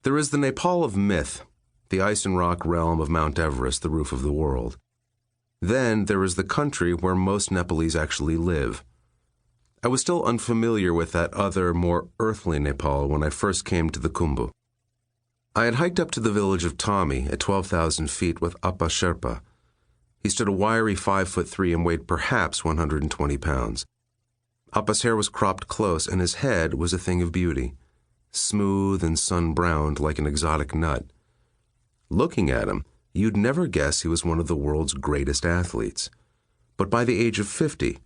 There is the Nepal of myth, the ice and rock realm of Mount Everest, the roof of the world. Then there is the country where most Nepalese actually live. I was still unfamiliar with that other, more earthly Nepal when I first came to the Khumbu. I had hiked up to the village of Tommy at 12,000 feet with Appa Sherpa. He stood a wiry 5'3" and weighed perhaps 120 pounds. Appa's hair was cropped close, and his head was a thing of beauty, smooth and sun-browned like an exotic nut. Looking at him, you'd never guess he was one of the world's greatest athletes. But by the age of 50,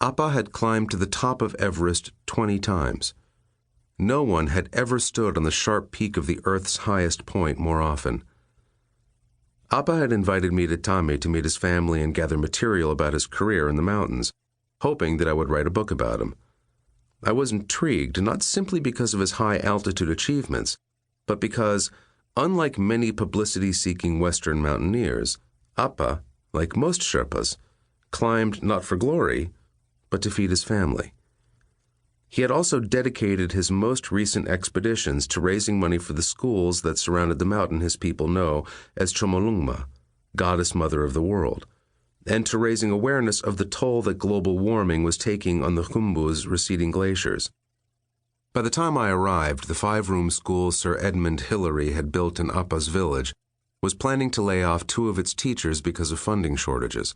Appa had climbed to the top of Everest 20 times. No one had ever stood on the sharp peak of the Earth's highest point more often. Appa had invited me to Tame to meet his family and gather material about his career in the mountains, hoping that I would write a book about him. I was intrigued, not simply because of his high-altitude achievements, but because, unlike many publicity-seeking Western mountaineers, Appa, like most Sherpas, climbed not for glory, but to feed his family. He had also dedicated his most recent expeditions to raising money for the schools that surrounded the mountain his people know as Chomolungma, goddess mother of the world, and to raising awareness of the toll that global warming was taking on the Khumbu's receding glaciers. By the time I arrived, the 5-room school Sir Edmund Hillary had built in Appa's village was planning to lay off 2 of its teachers because of funding shortages,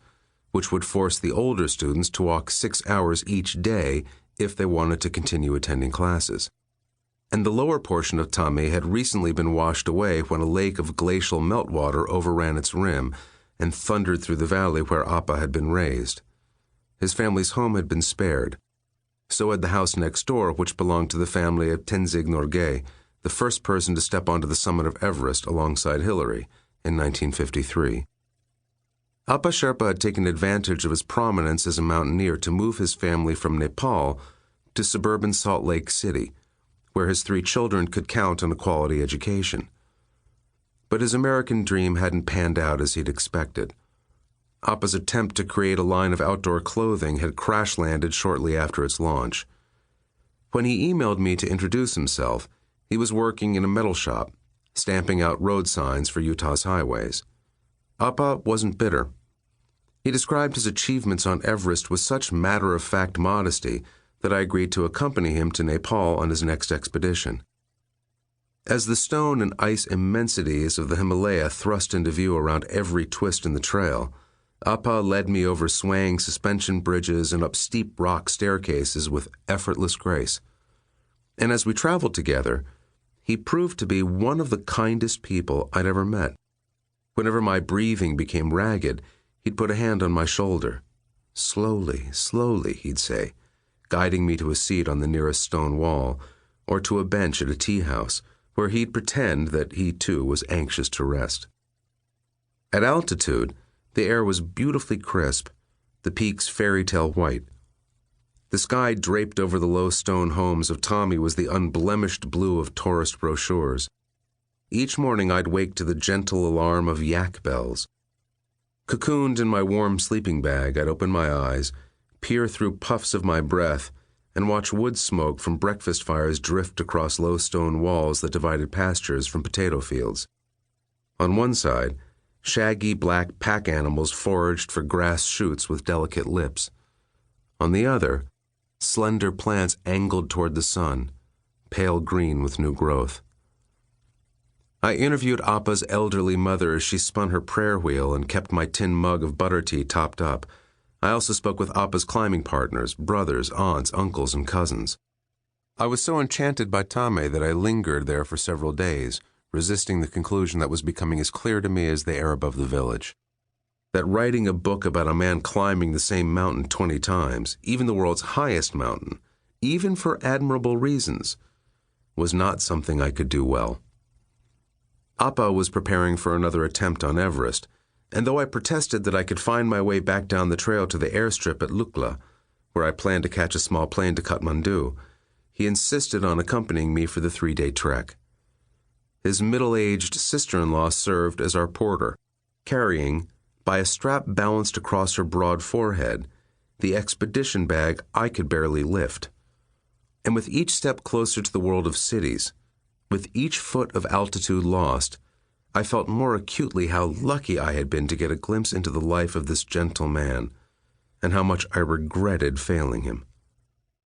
which would force the older students to walk 6 hours each day if they wanted to continue attending classes. And the lower portion of Tame had recently been washed away when a lake of glacial meltwater overran its rim and thundered through the valley where Appa had been raised. His family's home had been spared. So had the house next door, which belonged to the family of Tenzing Norgay, the first person to step onto the summit of Everest alongside Hillary in 1953. Appa Sherpa had taken advantage of his prominence as a mountaineer to move his family from Nepal to suburban Salt Lake City, where his 3 children could count on a quality education. But his American dream hadn't panned out as he'd expected. Appa's attempt to create a line of outdoor clothing had crash-landed shortly after its launch. When he emailed me to introduce himself, he was working in a metal shop, stamping out road signs for Utah's highways. Appa wasn't bitter. He described his achievements on Everest with such matter-of-fact modesty that I agreed to accompany him to Nepal on his next expedition. As the stone and ice immensities of the Himalaya thrust into view around every twist in the trail, Appa led me over swaying suspension bridges and up steep rock staircases with effortless grace. And as we traveled together, he proved to be one of the kindest people I'd ever met. Whenever my breathing became ragged, he'd put a hand on my shoulder. Slowly, slowly, he'd say, guiding me to a seat on the nearest stone wall, or to a bench at a tea house, where he'd pretend that he too was anxious to rest. At altitude, the air was beautifully crisp, the peaks fairy tale white. The sky draped over the low stone homes of Tommy was the unblemished blue of tourist brochures. Each morning I'd wake to the gentle alarm of yak bells. Cocooned in my warm sleeping bag, I'd open my eyes, peer through puffs of my breath, and watch wood smoke from breakfast fires drift across low stone walls that divided pastures from potato fields. On one side, shaggy black pack animals foraged for grass shoots with delicate lips. On the other, slender plants angled toward the sun, pale green with new growth. I interviewed Appa's elderly mother as she spun her prayer wheel and kept my tin mug of butter tea topped up. I also spoke with Appa's climbing partners, brothers, aunts, uncles, and cousins. I was so enchanted by Tame that I lingered there for several days, resisting the conclusion that was becoming as clear to me as the air above the village. That writing a book about a man climbing the same mountain 20 times, even the world's highest mountain, even for admirable reasons, was not something I could do well. Appa was preparing for another attempt on Everest, and though I protested that I could find my way back down the trail to the airstrip at Lukla, where I planned to catch a small plane to Kathmandu, he insisted on accompanying me for the 3-day trek. His middle-aged sister-in-law served as our porter, carrying, by a strap balanced across her broad forehead, the expedition bag I could barely lift. And with each step closer to the world of cities, With each foot of altitude lost, I felt more acutely how lucky I had been to get a glimpse into the life of this gentle man, and how much I regretted failing him.